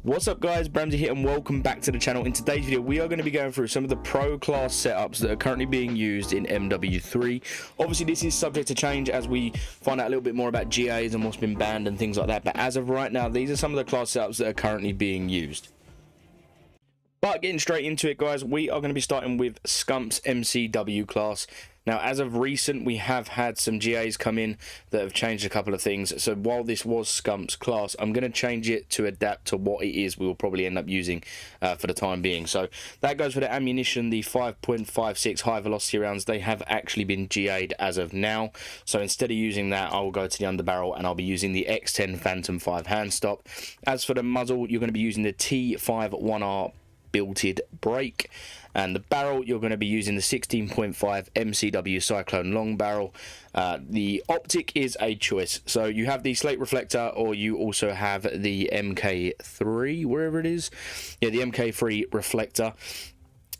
What's up guys, Bramsy here and welcome back to the channel. In today's video we are going to be going through some of the pro class setups that are currently being used in MW3. Obviously this is subject to change as we find out a little bit more about GAs and what's been banned and things like that, but as of right now these are some of the class setups that are currently being used. But getting straight into it guys, we are going to be starting with Scump's MCW class. Now, as of recent, we have had some GAs come in that have changed a couple of things. So while this was Scump's class, I'm going to change it to adapt to what it is we will probably end up using for the time being. So that goes for the ammunition, the 5.56 high velocity rounds. They have actually been GA'd as of now. So instead of using that, I will go to the underbarrel and I'll be using the Xten Phantom-5 Handstop. As for the muzzle, you're going to be using the T5 1R belted brake, and the barrel you're going to be using the 16.5 MCW Cyclone long barrel. The optic is a choice, so you have the slate reflector or you also have the MK3, wherever it is. Yeah, the MK3 reflector.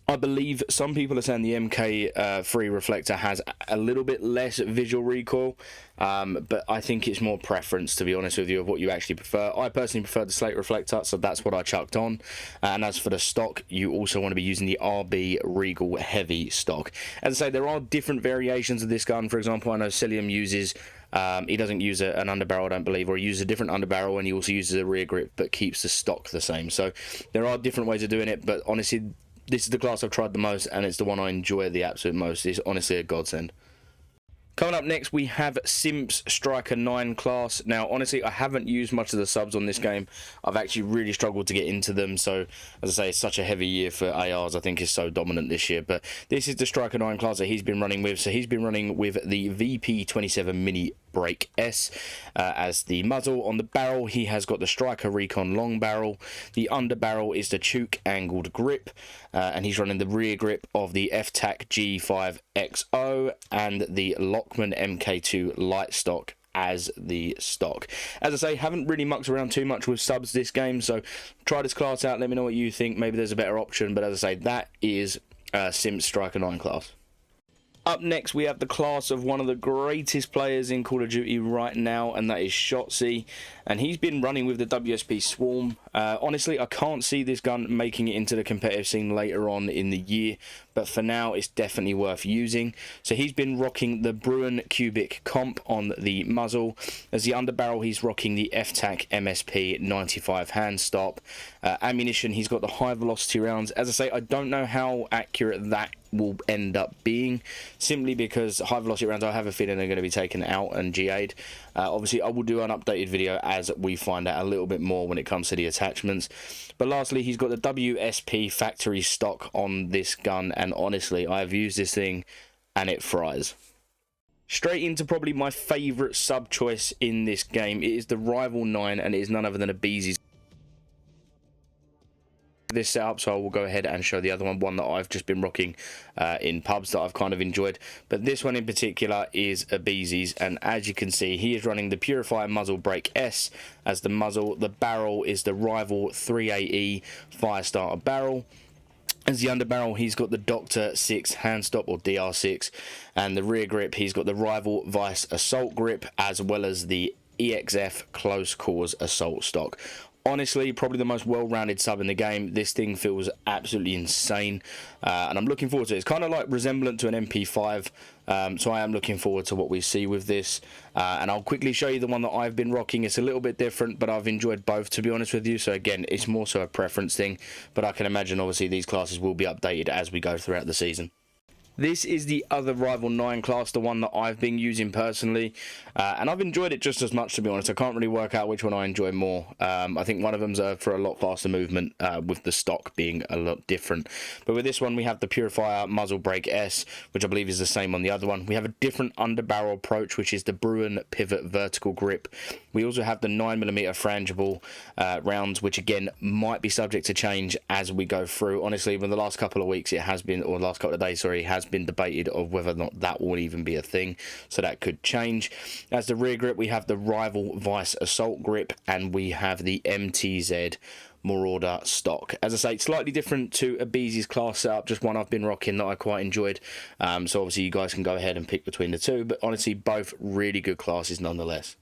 I believe some people are saying the MK3 reflector has a little bit less visual recoil, but I think it's more preference, to be honest with you, of what you actually prefer. I personally prefer the slate reflector, so that's what I chucked on. And as for the stock, you also want to be using the RB Regal Heavy stock. As I say, there are different variations of this gun. For example, I know Cilium uses... he doesn't use an underbarrel, I don't believe, or he uses a different underbarrel, and he also uses a rear grip, but keeps the stock the same. So there are different ways of doing it, but honestly, this is the class I've tried the most, and it's the one I enjoy the absolute most. It's honestly a godsend. Coming up next, we have Simp's Striker 9 class. Now, honestly, I haven't used much of the subs on this game. I've actually really struggled to get into them. So, as I say, it's such a heavy year for ARs. I think is so dominant this year. But this is the Striker 9 class that he's been running with. So, he's been running with the VP27 Mini Break S as the muzzle. On the barrel, he has got the Striker Recon long barrel. The underbarrel is the Chook angled grip, and he's running the rear grip of the FTAC G5XO and the Lockman MK2 light stock as the stock. As I say, haven't really mucked around too much with subs this game, so try this class out. Let me know what you think. Maybe there's a better option, but as I say, that is Simp's Striker 9 class. Up next, we have the class of one of the greatest players in Call of Duty right now, and that is Shotzi. And he's been running with the WSP Swarm. Honestly, I can't see this gun making it into the competitive scene later on in the year, but for now, it's definitely worth using. So he's been rocking the Bruin Cubic Comp on the muzzle. As the underbarrel, he's rocking the FTAC MSP 95 Handstop. Ammunition, he's got the high velocity rounds. As I say, I don't know how accurate that will end up being, simply because high velocity rounds, I have a feeling they're going to be taken out and GA'd. Obviously, I will do an updated video as we find out a little bit more when it comes to the attachments. But lastly, he's got the WSP factory stock on this gun, and honestly, I have used this thing and it fries. Straight into probably my favourite sub choice in this game. It is the Rival 9, and it is none other than a Beezy's this setup, so I will go ahead and show the other one that I've just been rocking in pubs that I've kind of enjoyed. But this one in particular is a Beezy's, and as you can see, he is running the Purifier Muzzle Brake S as the muzzle. The barrel is the Rival 3AE Firestarter barrel. As the underbarrel, he's got the Dr. 6 Handstop, or DR6, and the rear grip, he's got the Rival Vice Assault grip, as well as the EXF Close Quarters Assault stock. Honestly, probably the most well-rounded sub in the game. This thing feels absolutely insane, and I'm looking forward to it. It's kind of like resemblant to an MP5, so I am looking forward to what we see with this. And I'll quickly show you the one that I've been rocking. It's a little bit different, but I've enjoyed both, to be honest with you. So again, it's more so a preference thing, but I can imagine obviously these classes will be updated as we go throughout the season. This is the other Rival 9 class, the one that I've been using personally, and I've enjoyed it just as much, to be honest. I can't really work out which one I enjoy more. I think one of them's for a lot faster movement, with the stock being a lot different. But with this one, we have the Purifier Muzzle Brake S, which I believe is the same on the other one. We have a different underbarrel approach, which is the Bruin Pivot Vertical Grip. We also have the 9mm frangible rounds, which again might be subject to change as we go through. Honestly, in the last couple of weeks, it has been, or the last couple of days, sorry, it has been debated of whether or not that will even be a thing, so that could change. As the rear grip, we have the Rival Vice Assault grip, and we have the MTZ Marauder stock. As I say, it's slightly different to a Beezy's class setup, just one I've been rocking that I quite enjoyed. So obviously you guys can go ahead and pick between the two, but honestly both really good classes nonetheless.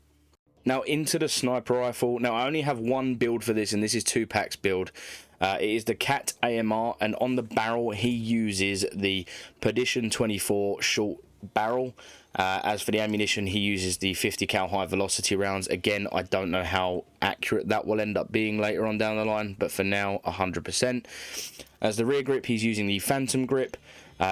Now into the sniper rifle. Now I only have one build for this, and this is 2-packs build. It is the Cat AMR, and on the barrel he uses the Perdition 24 short barrel. As for the ammunition, he uses the 50 cal high velocity rounds. Again, I don't know how accurate that will end up being later on down the line, but for now 100%. As the rear grip, he's using the Phantom grip.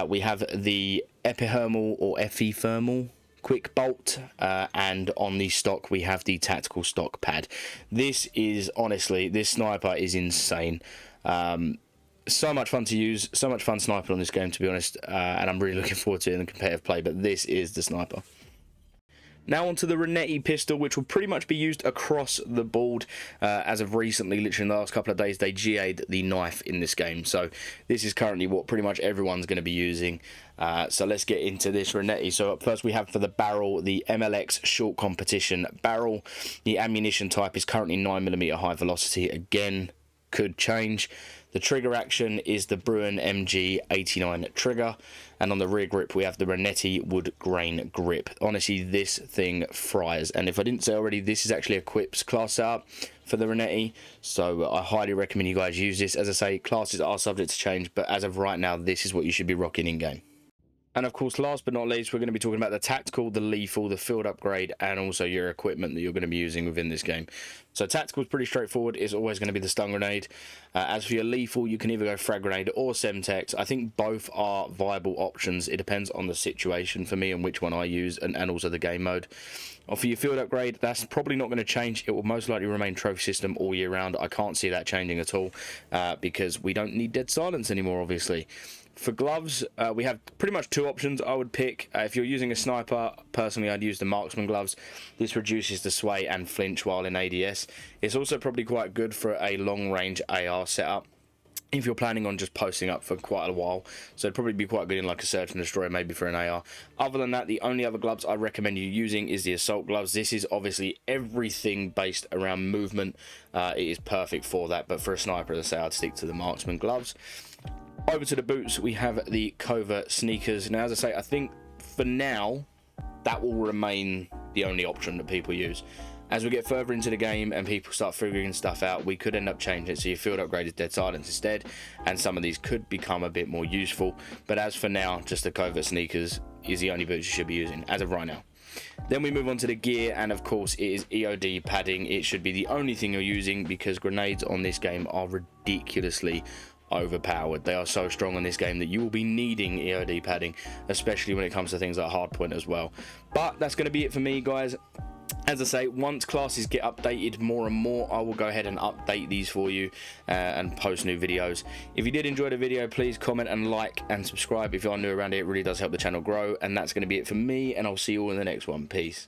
We have the epithermal or epithermal quick bolt, and on the stock we have the tactical stock pad. This is honestly, this sniper is insane. So much fun to use, so much fun sniping on this game, to be honest, and I'm really looking forward to it in the competitive play, but this is the sniper. Now onto the Renetti pistol, which will pretty much be used across the board. As of recently, literally in the last couple of days, they GA'd the knife in this game. So this is currently what pretty much everyone's going to be using. So let's get into this Renetti. So up first we have for the barrel, the MLX short competition barrel. The ammunition type is currently 9mm high velocity. Again, could change. The trigger action is the Bruin MG89 trigger, and on the rear grip we have the Renetti wood grain grip. Honestly, this thing fries, and if I didn't say already, this is actually a Quips class setup for the Renetti, so I highly recommend you guys use this. As I say, classes are subject to change, but as of right now, this is what you should be rocking in game. And of course, last but not least, we're going to be talking about the tactical, the lethal, the field upgrade, and also your equipment that you're going to be using within this game. So tactical is pretty straightforward. It's always going to be the stun grenade. As for your lethal, you can either go frag grenade or semtex. I think both are viable options. It depends on the situation for me and which one I use, and also the game mode. For your field upgrade, that's probably not going to change. It will most likely remain trophy system all year round. I can't see that changing at all, because we don't need dead silence anymore, obviously. For gloves, we have pretty much two options I would pick. If you're using a sniper, personally I'd use the marksman gloves. This reduces the sway and flinch while in ADS. It's also probably quite good for a long range AR setup if you're planning on just posting up for quite a while. So it'd probably be quite good in like a search and destroy, maybe for an AR. Other than that, the only other gloves I recommend you using is the assault gloves. This is obviously everything based around movement. It is perfect for that, but for a sniper, as I say, I'd stick to the marksman gloves. Over to the boots, we have the covert sneakers. Now, as I say, I think for now that will remain the only option that people use. As we get further into the game and people start figuring stuff out, we could end up changing it so your field upgrade is dead silence instead, and some of these could become a bit more useful. But as for now, just the covert sneakers is the only boots you should be using as of right now. Then we move on to the gear, and of course it is EOD padding. It should be the only thing you're using because grenades on this game are ridiculously overpowered. They are so strong in this game that you will be needing EOD padding, especially when it comes to things like hardpoint as well. But that's going to be it for me, guys. As I say, once classes get updated more and more, I will go ahead and update these for you and post new videos. If you did enjoy the video, please comment and like and subscribe. If you are new around here, it really does help the channel grow. And that's going to be it for me, and I'll see you all in the next one. Peace.